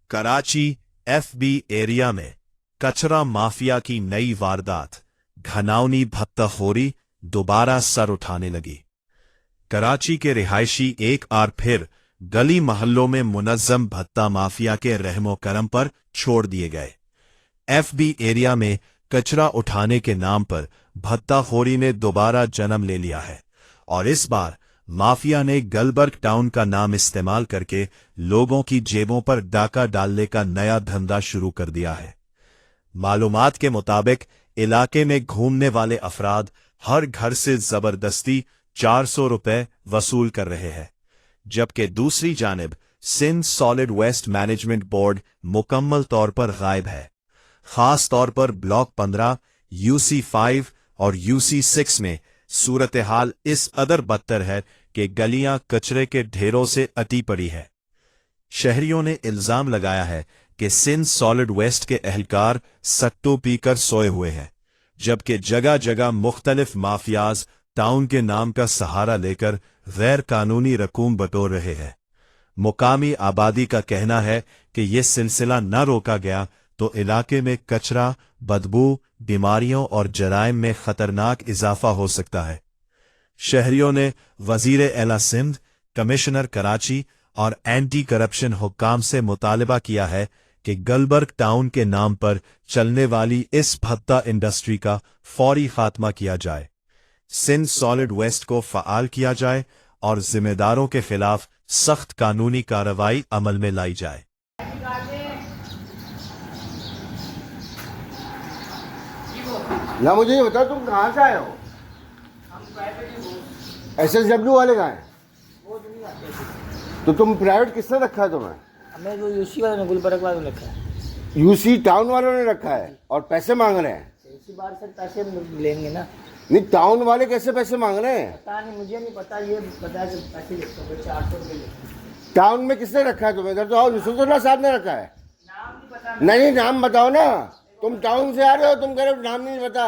Karachi FB area में कचरा mafia की नई वारदात, घनाउनी भत्ताखोरी दोबारा सर उठाने लगी। कराची के रिहायशी एक बार फिर गली मोहल्लों में मुनज्जम भत्ता माफिया के रहमो करम पर छोड़ दिए गए। एफबी एरिया में कचरा उठाने के नाम पर भत्ताखोरी ने दोबारा जन्म ले लिया है और इस बार माफिया ने गलबर्ग टाउन का नाम इस्तेमाल करके लोगों की जेबों पर डाका डालने का नया धंधा शुरू कर दिया है। मालूमात के मुताबिक इलाके में घूमने वाले अफराद हर घर से जबरदस्ती 400 रुपए वसूल कर रहे हैं, जबकि दूसरी जानिब Sindh solid waste management board मुकम्मल तौर पर गायब है। खास तौर पर ब्लॉक 15, यूसी 5 और यूसी 6 में सूरत हाल इस कदर बदतर है कि गलियां कचरे के ढेरों से अटी पड़ी है। शहरियों ने इल्जाम लगाया है कि सिंध सॉलिड वेस्ट के एहलकार सट्टू पीकर सोए हुए हैं, जबकि जगह जगह मुख्तलिफ माफियाज टाउन के नाम का सहारा लेकर गैर कानूनी रकूम बटोर रहे हैं। मुकामी आबादी का कहना है कि यह सिलसिला न रोका गया तो इलाके में कचरा, बदबू, बीमारियों और जराइम में खतरनाक इजाफा हो सकता है। शहरियों ने वजीर एला सिंध, कमिश्नर कराची और एंटी करप्शन हुक्काम से मुतालबा किया है कि गलबर्ग टाउन के नाम पर चलने वाली इस भत्ता इंडस्ट्री का फौरी खात्मा किया जाए, सिंध सॉलिड वेस्ट को फ़आल किया जाए और जिम्मेदारों के खिलाफ सख्त कानूनी कार्रवाई अमल में लाई जाए। ना मुझे ये बताओ तुम कहाँ से आए हो? SSW वाले कहाँ हैं? तो तुम प्राइवेट किसने रखा है तुम्हें? हमें जो यूसी वाले ने, गुलबर्ग वालों ने रखा है। यूसी टाउन वालों ने रखा है और पैसे मांग रहे हैं। इसी बार से पैसे लेंगे ना। नहीं, टाउन वाले कैसे पैसे मांग रहे हैं? पता नहीं, मुझे नहीं पता। ये पता है पैसे लेते हैं, 400 रुपये लेते हैं। टाउन में किसने रखा है तुम्हें? इधर तो आओ, निसुल्ला साहब ने रखा है। नाम नहीं पता। नहीं, नाम बताओ ना। तुम टाउन से आ रहे हो, तुम कह रहे हो नाम नहीं पता।